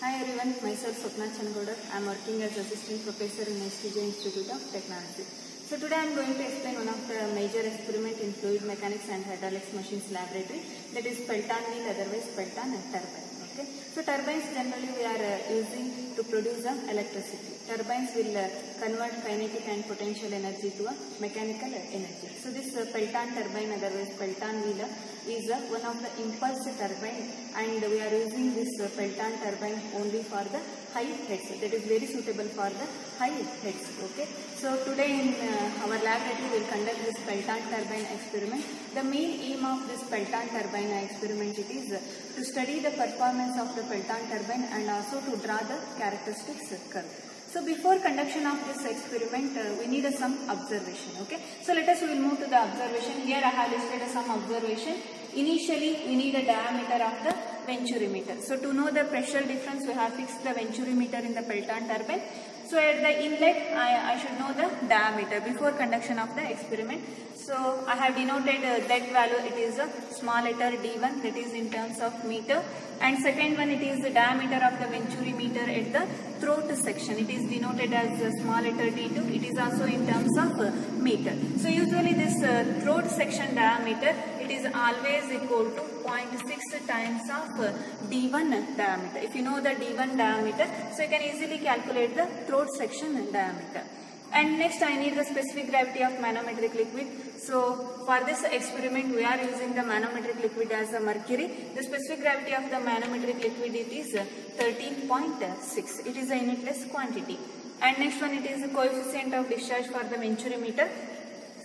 Hi everyone, myself Swapna Changoda. I am working as Assistant Professor in STJ Institute of Technology. So today I am going to explain one of the major experiment in fluid mechanics and hydraulics machines laboratory, that is Pelton wheel, otherwise Pelton turbine. Okay. So turbines generally we are using to produce electricity. Turbines will convert kinetic and potential energy to a mechanical energy. So this Pelton turbine, otherwise Pelton wheel, is one of the impulse turbine, and we are using this Pelton turbine only for the high heads. That is very suitable for the high heads. Okay. So today in our laboratory we will conduct this Pelton turbine experiment. The main aim of this Pelton turbine experiment it is to study the performance of the Pelton turbine and also to draw the characteristics curve. So before conduction of this experiment, we need some observation. Okay. So let us will move to the observation. Here I have listed some observation. Initially, we need a diameter of the venturimeter. So to know the pressure difference, we have fixed the venturimeter in the Pelton turbine. So at the inlet, I should know the diameter before conduction of the experiment. So I have denoted that value. It is a small letter D1, that is in terms of meter. And second one, it is the diameter of the venturimeter at the throat section. It is denoted as a small letter D2. It is also in terms of meter. So usually this throat section diameter, it is always equal to 0.6 times of D1 diameter. If you know the D1 diameter, so you can easily calculate the throat section diameter. And next I need the specific gravity of manometric liquid. So for this experiment we are using the manometric liquid as a mercury. The specific gravity of the manometric liquid it is 13.6. It is a unitless quantity. And next one it is the coefficient of discharge for the venturimeter.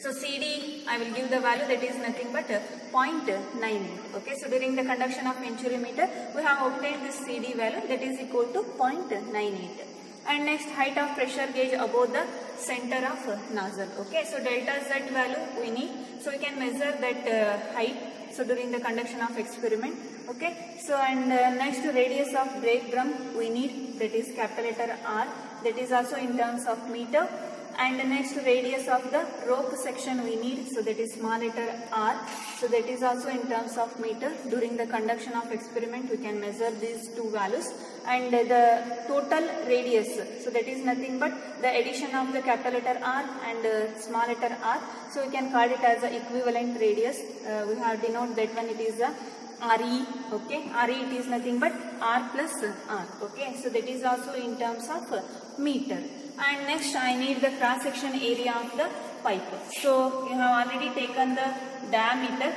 So CD I will give the value, that is nothing but 0.98. Okay, so during the conduction of venturimeter we have obtained this CD value, that is equal to 0.98. And next, height of pressure gauge above the center of nozzle. Okay, so delta Z value we need, so we can measure that height. So during the conduction of experiment. Okay, so and next radius of brake drum we need, that is capital letter R, that is also in terms of meter. And the next radius of the rope section we need, so that is small letter R, so that is also in terms of meter. During the conduction of experiment we can measure these two values. And the total radius, so that is nothing but the addition of the capital letter R and small letter r, so we can call it as the equivalent radius. We have denoted that one, it is a RE. Okay, RE it is nothing but R plus R. Okay, so that is also in terms of meter. And next I need the cross section area of the pipe. So you have already taken the diameter,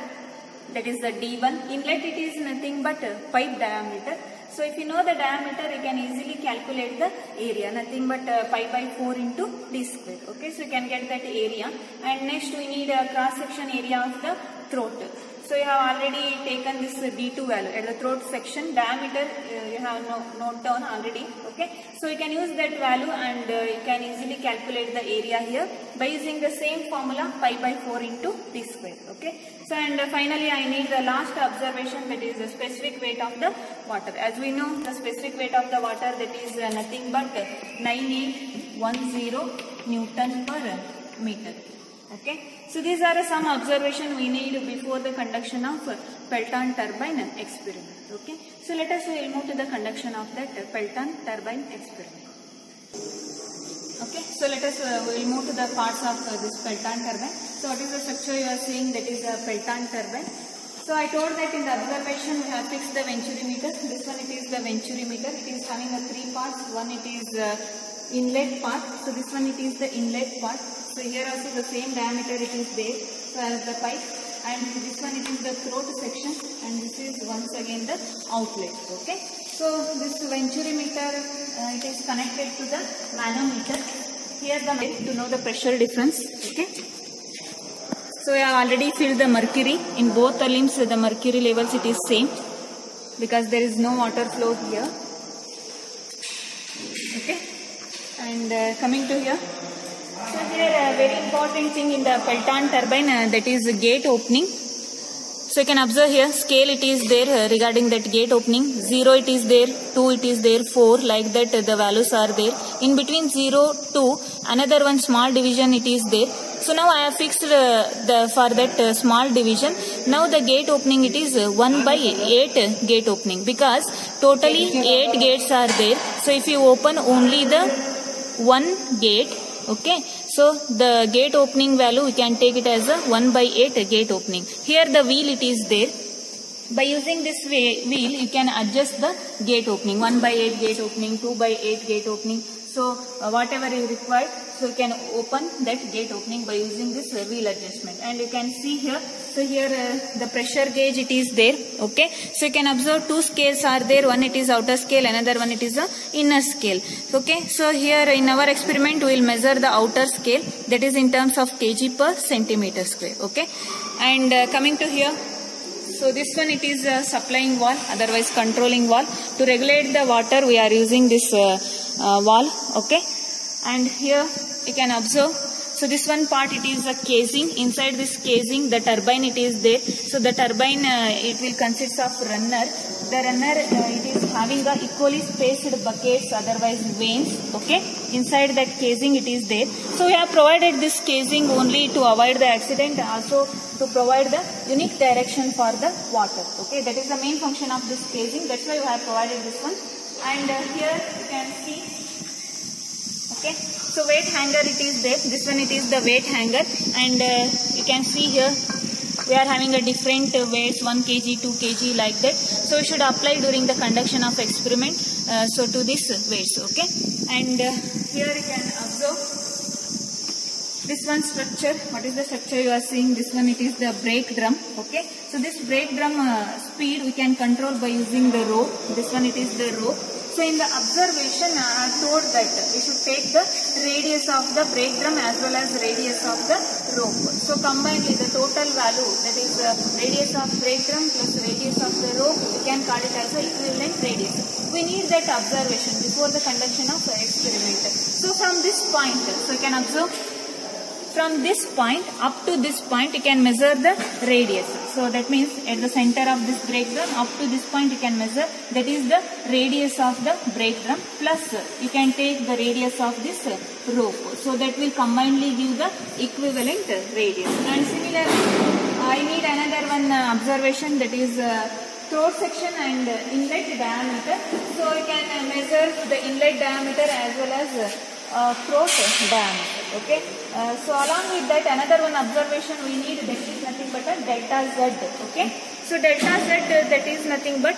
that is the D1. Inlet it is nothing but pipe diameter. So if you know the diameter, you can easily calculate the area, nothing but pi by 4 into d square. Okay, so you can get that area. And next we need a cross section area of the throat. So you have already taken this D2 value at the throat section. Diameter you have note down already. Okay, so you can use that value and you can easily calculate the area here by using the same formula, pi by 4 into d square. Okay, so and finally I need the last observation, that is the specific weight of the water. As we know, the specific weight of the water, that is nothing but 9810 Newton per meter. Okay, so these are some observation we need before the conduction of Pelton turbine experiment. Okay, so let us will move to the conduction of that Pelton turbine experiment. Okay, so let us will move to the parts of this Pelton turbine. So what is the structure you are seeing, that is a Pelton turbine. So I told that in the observation we have fixed the venturimeter. This one it is the venturimeter. It is having a 3 parts. One it is inlet part. So this one it is the inlet part. So here also the same diameter it is there, so as the pipe. And this one it is the throat section, and this is once again the outlet. Okay, so this venturimeter it is connected to the manometer. Here the to know the pressure difference. Okay, so I have already filled the mercury in both the limbs. The mercury levels it is same because there is no water flow here. Okay, and coming to here. So here a very important thing in the Pelton turbine, that is gate opening. So you can observe here scale it is there regarding that gate opening. 0 it is there, 2 it is there, 4, like that the values are there. In between 0 to another one small division it is there. So now I have fixed for that small division. Now the gate opening, it is 1/8 gate opening, because totally 8 gates are there. So if you open only the one gate, okay, so the gate opening value we can take it as a 1/8 gate opening. Here the wheel it is there. By using this wheel you can adjust the gate opening, 1/8 gate opening, 2/8 gate opening. So whatever is required, so you can open that gate opening by using this wheel adjustment. And you can see here, so here the pressure gauge it is there, okay. So you can observe two scales are there, one it is outer scale, another one it is a inner scale, okay. So here in our experiment we will measure the outer scale, that is in terms of kg per centimeter square, okay. And coming to here, so this one it is a supplying valve, otherwise controlling valve. To regulate the water we are using this valve, okay. And here you can observe, so this one part it is a casing. Inside this casing the turbine it is there. So the turbine it will consist of runner. The runner it is having a equally spaced buckets, otherwise vanes, okay. Inside that casing it is there. So we have provided this casing only to avoid the accident, also to provide the unique direction for the water, okay. That is the main function of this casing, that's why we have provided this one. And here you can see, okay, so weight hanger it is there. This one it is the weight hanger, and you can see here we are having a different weights, 1 kg, 2 kg, like that. So we should apply during the conduction of experiment, so to this weights, okay. And here you can observe this one structure. What is the structure you are seeing? This one it is the brake drum, okay. So this brake drum speed we can control by using the rope. This one it is the rope. So in the observation I have told that we should take the radius of the brake drum as well as radius of the rope. So combinedly the total value, that is radius of brake drum plus radius of the rope, we can call it as the equivalent radius. We need that observation before the conduction of the experiment. So from this point, so you can observe, from this point up to this point you can measure the radius. So that means at the center of this brake drum up to this point you can measure, that is the radius of the brake drum, plus you can take the radius of this rope. So that will combinedly give the equivalent radius. And similarly I need another one observation, that is throat section and inlet diameter. So you can measure the inlet diameter as well as throat diameter, okay. So along with that another one observation we need, that is nothing but a delta Z, okay. So delta Z, that is nothing but,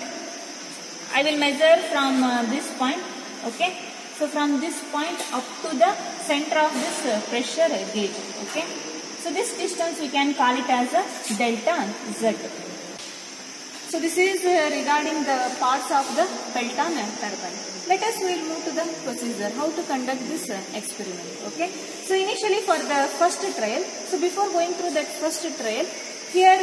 I will measure from this point, okay. So from this point up to the center of this pressure gauge, okay. So this distance we can call it as a delta Z. So this is regarding the parts of the Pelton turbine. Let us will move to the procedure, how to conduct this experiment, okay. So initially for the first trial, so before going through that first trial, here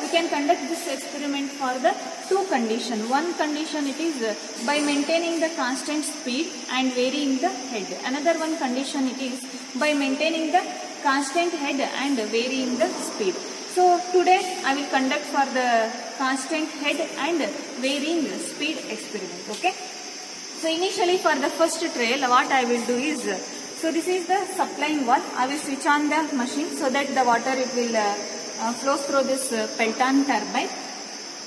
we can conduct this experiment for the two conditions. One condition it is by maintaining the constant speed and varying the head. Another one condition it is by maintaining the constant head and varying the speed. So today I will conduct for the constant head and varying speed experiment, okay. So initially for the first trial what I will do is, so this is the supplying valve. I will switch on the machine so that the water it will flow through this Pelton turbine.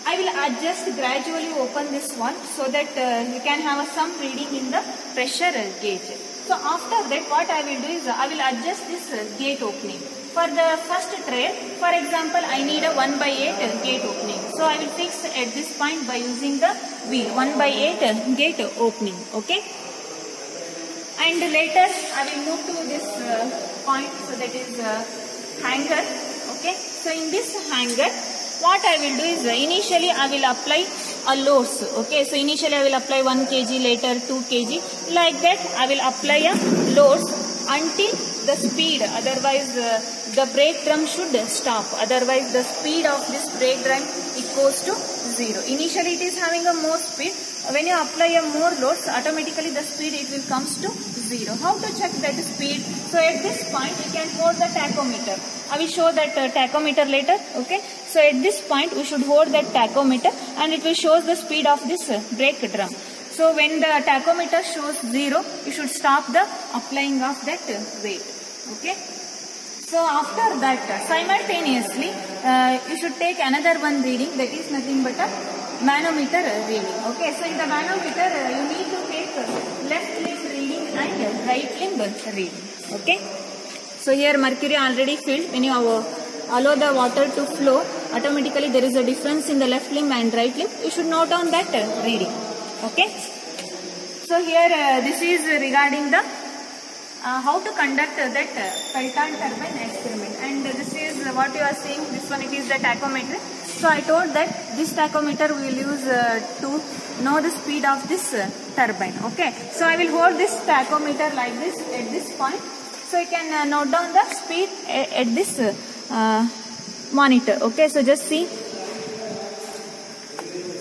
I will adjust, gradually open this valve so that you can have some reading in the pressure gauge. So after that what I will do is I will adjust this gate opening. For the first trial, for example, I need a 1/8 gate opening. So I will fix at this point by using the wheel, 1/8 gate opening, okay. And later I will move to this point, so that is hanger, okay. So in this hanger, what I will do is initially I will apply a loads, okay. So initially I will apply 1 kg, later 2 kg, like that I will apply a loads until the speed, otherwise the brake drum should stop, otherwise the speed of this brake drum it goes to 0. Initially it is having a more speed, when you apply a more loads automatically the speed it will comes to 0. How to check that speed? So at this point you can hold the tachometer. I will show that tachometer later, okay. So at this point we should hold that tachometer and it will show the speed of this brake drum. So when the tachometer shows 0, you should stop the applying of that weight, okay. So after that, simultaneously, you should take another one reading, that is nothing but a manometer reading. Okay, so in the manometer, you need to take left limb reading and right limb reading. Okay, so here mercury already filled. When you allow the water to flow, automatically there is a difference in the left limb and right limb. You should note down that reading. Okay, so here this is regarding the how to conduct that Pelton turbine experiment, and this is what you are seeing. This one, it is the tachometer. So I told that this tachometer we will use to know the speed of this turbine. Okay, so I will hold this tachometer like this at this point, so you can note down the speed at this monitor. Okay, so just see.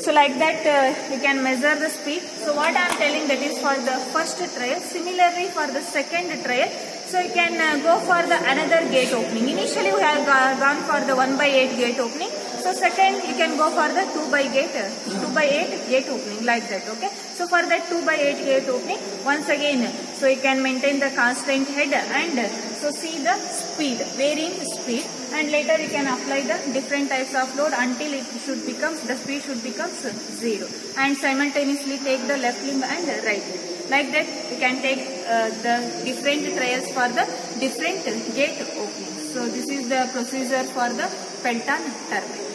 So like that you can measure the speed. So what I am telling, that is for the first trial. Similarly for the second trial, so you can go for the another gate opening. Initially we have gone for the 1/8 gate opening. So second you can go for the 2/8 gate opening, like that. Okay, so for that 2/8 gate opening, once again, so you can maintain the constant head and so see the speed, varying speed, and later you can apply the different types of load until it should become, the speed should become 0, and simultaneously take the left limb and right limb. Like that you can take the different trials for the different gate openings. So this is the procedure for the Pelton turbine.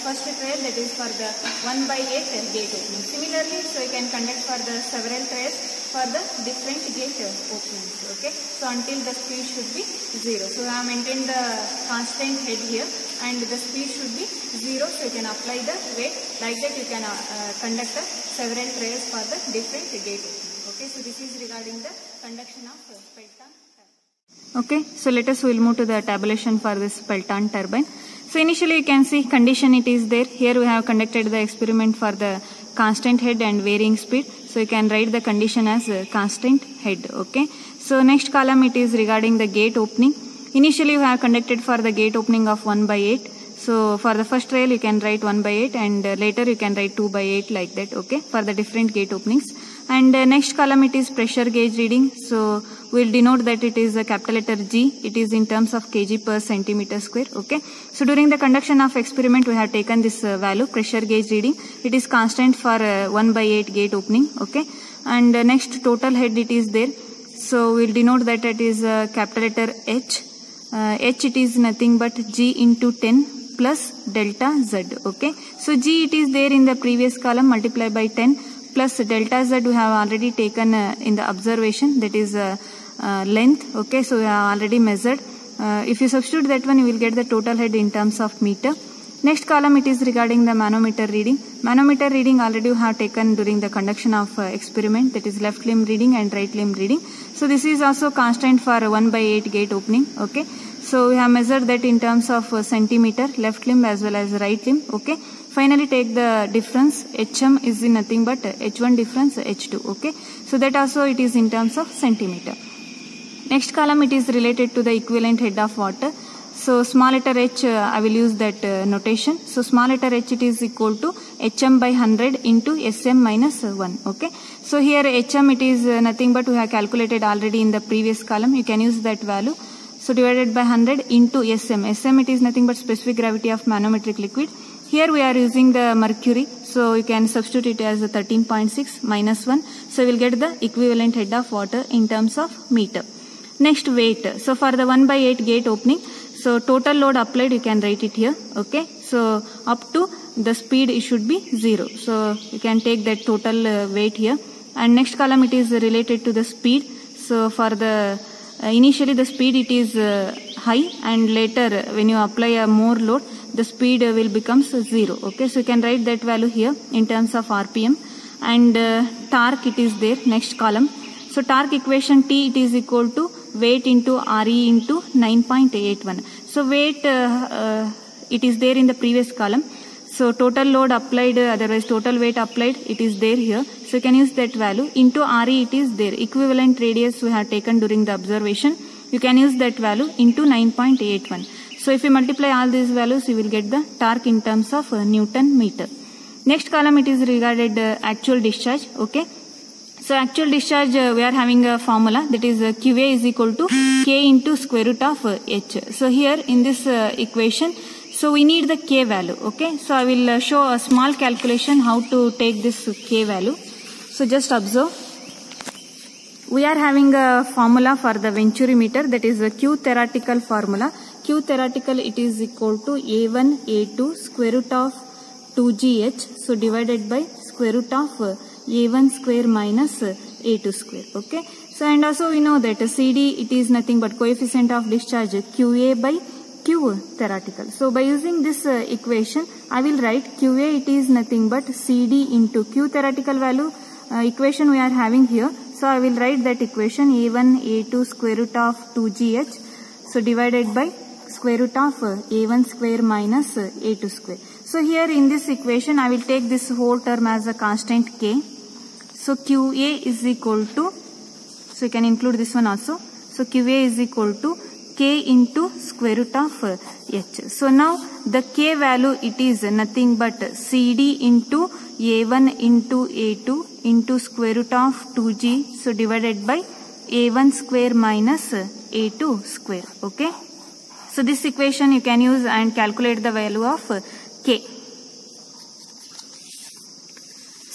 first trial, that is for the 1/8 gate opening. Similarly, so you can conduct for the several trials for the different gate openings. Okay, so until the speed should be 0. So I have maintained the constant head here, and the speed should be 0. So you can apply the weight. Like that, you can conduct several trials for the different gate openings. Okay, so this is regarding the conduction of Pelton turbine. Okay, so let us will move to the tabulation for this Pelton turbine. So initially you can see condition it is there. Here we have conducted the experiment for the constant head and varying speed. So you can write the condition as constant head. Okay. So next column it is regarding the gate opening. Initially you have conducted for the gate opening of 1/8. So for the first trial you can write 1/8 and later you can write 2/8 like that. Okay. For the different gate openings. And next column it is pressure gauge reading. So we will denote that it is a capital letter G. It is in terms of kg per centimeter square. Okay. So during the conduction of experiment we have taken this value pressure gauge reading. It is constant for 1/8 gate opening. Okay. And next total head it is there. So we will denote that it is capital letter H. H it is nothing but G into 10 plus delta Z. Okay. So G it is there in the previous column, multiply by 10 plus delta Z we have already taken in the observation, that is length. Okay. So we have already measured. If you substitute that one you will get the total head in terms of meter. Next column it is regarding the manometer reading. Manometer reading already you have taken during the conduction of experiment, that is left limb reading and right limb reading. So this is also constant for 1/8 gate opening. Okay. So we have measured that in terms of centimeter, left limb as well as right limb. Okay. Finally take the difference. HM is nothing but H1 difference H2. Okay. So that also it is in terms of centimeter. Next column it is related to the equivalent head of water. So small letter h I will use that notation. So small letter h it is equal to hm by 100 into sm minus 1. Okay. So here hm it is nothing but we have calculated already in the previous column. You can use that value. So divided by 100 into sm. Sm it is nothing but specific gravity of manometric liquid. Here we are using the mercury. So you can substitute it as 13.6 minus 1. So we will get the equivalent head of water in terms of meter. Next weight. So for the 1/8 gate opening, so total load applied you can write it here. Okay. So up to the speed it should be 0. So you can take that total weight here. And next column it is related to the speed. So for the initially the speed it is high and later when you apply a more load the speed will becomes 0. Okay. So you can write that value here in terms of RPM. And torque it is there next column. So torque equation T it is equal to weight into RE into 9.81. So weight it is there in the previous column. So total load applied, otherwise total weight applied, it is there here. So you can use that value into RE it is there. Equivalent radius we have taken during the observation. You can use that value into 9.81. So if you multiply all these values you will get the torque in terms of Newton meter. Next column it is regarded actual discharge. Okay. So actual discharge we are having a formula, that is QA is equal to K into square root of H. So here in this equation, so we need the K value. Okay. So I will show a small calculation how to take this K value. So just observe. We are having a formula for the Venturi meter, that is a Q theoretical formula. Q theoretical it is equal to A1 A2 square root of 2GH. So divided by square root of A1 square minus A2 square. Okay. So and also we know that CD it is nothing but coefficient of discharge QA by Q theoretical. So by using this equation I will write QA it is nothing but CD into Q theoretical value equation we are having here. So I will write that equation A1 A2 square root of 2GH. So divided by square root of A1 square minus A2 square. So here in this equation I will take this whole term as a constant K. So QA is equal to, so you can include this one also. So QA is equal to K into square root of H. So now the K value it is nothing but CD into A1 into A2 into square root of 2G. So divided by A1 square minus A2 square. Okay. So this equation you can use and calculate the value of K.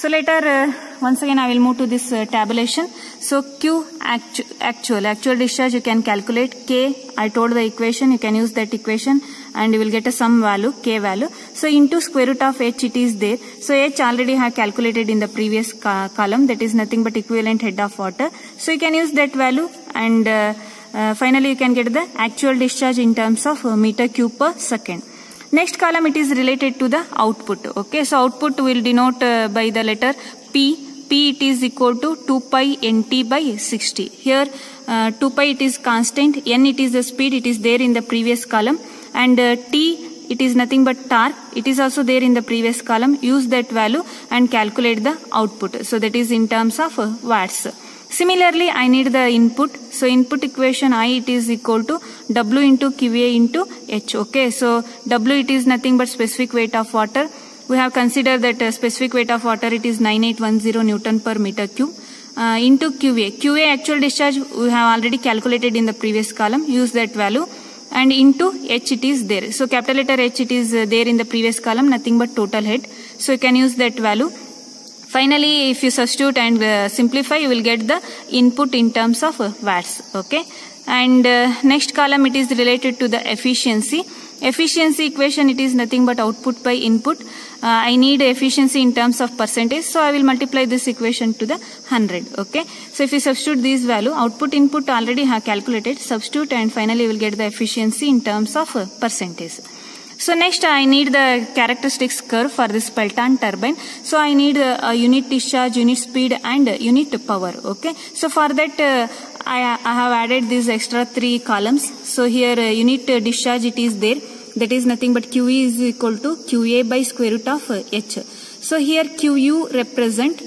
So later once again I will move to this tabulation. So Q actual discharge you can calculate. K I told the equation, you can use that equation and you will get a sum value, K value. So into square root of H it is there. So H already I have calculated in the previous column, that is nothing but equivalent head of water. So you can use that value and finally you can get the actual discharge in terms of meter cube per second. Next column it is related to the output. Okay. So output will denote by the letter P. P it is equal to 2 pi nt by 60. Here 2 pi it is constant, n it is the speed, it is there in the previous column, and T it is nothing but torque. It is also there in the previous column. Use that value and calculate the output. So that is in terms of watts. Similarly, I need the input. So input equation I, it is equal to W into QA into H. Okay. So W, it is nothing but specific weight of water. We have considered that specific weight of water, it is 9810 Newton per meter cube. Into QA. QA actual discharge we have already calculated in the previous column. Use that value. And into H it is there. So capital letter H it is there in the previous column, nothing but total head. So you can use that value. Finally, if you substitute and simplify, you will get the input in terms of watts. Okay. And next column, it is related to the efficiency. Efficiency equation, it is nothing but output by input. I need efficiency in terms of percentage. So I will multiply this equation to the 100. Okay. So if you substitute this value, output input already have calculated, substitute, and finally you will get the efficiency in terms of percentage. So next I need the characteristics curve for this Pelton turbine. So I need a unit discharge, unit speed and unit power. Okay. So for that I have added these extra 3 columns. So here unit discharge it is there. That is nothing but QE is equal to QA by square root of H. So here QU represent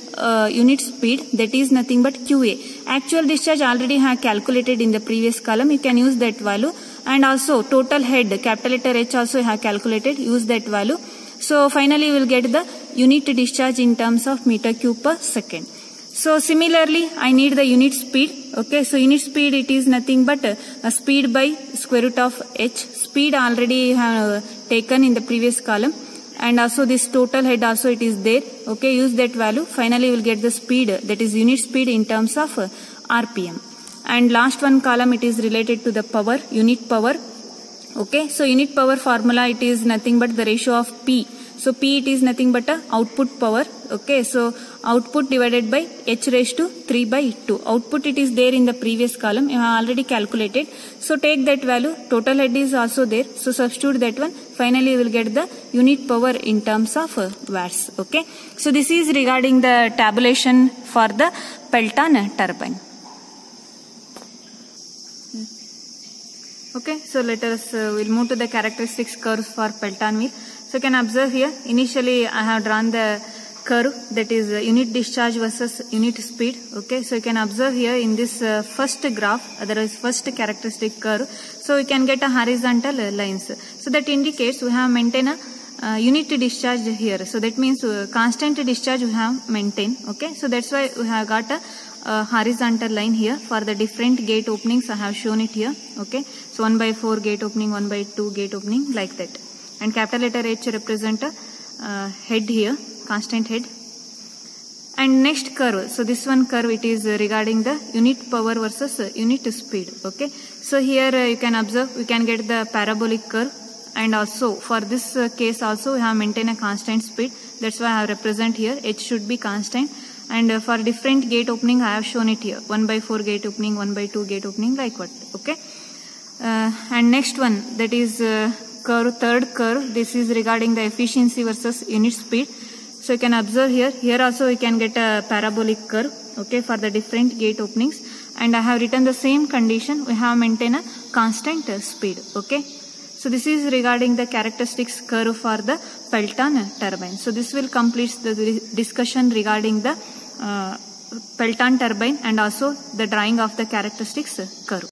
unit speed, that is nothing but QA. Actual discharge already have calculated in the previous column. You can use that value. And also total head, capital letter H also have calculated. Use that value. So finally you will get the unit discharge in terms of meter cube per second. So similarly, I need the unit speed. Okay, so unit speed it is nothing but a speed by square root of H. Speed already have taken in the previous column. And also this total head also it is there. Okay, use that value. Finally you will get the speed, that is unit speed in terms of RPM. And last one column it is related to the power, unit power. Okay, so unit power formula it is nothing but the ratio of P. So P it is nothing but a output power. Okay, so output divided by H raised to 3 by 2. Output it is there in the previous column. You have already calculated. So take that value. Total head is also there. So substitute that one. Finally you will get the unit power in terms of watts. Okay. So this is regarding the tabulation for the Pelton turbine. Okay, so let us we'll move to the characteristics curves for Pelton wheel. So you can observe here, initially I have drawn the curve, that is unit discharge versus unit speed. Okay, so you can observe here in this first graph, otherwise first characteristic curve, so we can get a horizontal lines. So that indicates we have maintained a unit discharge here. So that means constant discharge we have maintained. Okay, so that's why we have got a horizontal line here for the different gate openings. I have shown it here. Okay, so 1/4 gate opening, 1/2 gate opening, like that. And capital letter H represent a head here, constant head. And next curve, so this one curve it is regarding the unit power versus unit speed. Okay, so here you can observe, we can get the parabolic curve. And also for this case also we have maintained a constant speed. That's why I have represent here, H should be constant. And for different gate opening I have shown it here, 1/4 gate opening, 1/2 gate opening, like what. Okay, and next one, that is curve, third curve, this is regarding the efficiency versus unit speed. So you can observe here also we can get a parabolic curve. Okay, for the different gate openings. And I have written the same condition, we have maintained a constant speed. Okay, so this is regarding the characteristics curve for the Pelton turbine. So this will complete the discussion regarding the Pelton turbine and also the drawing of the characteristics curve.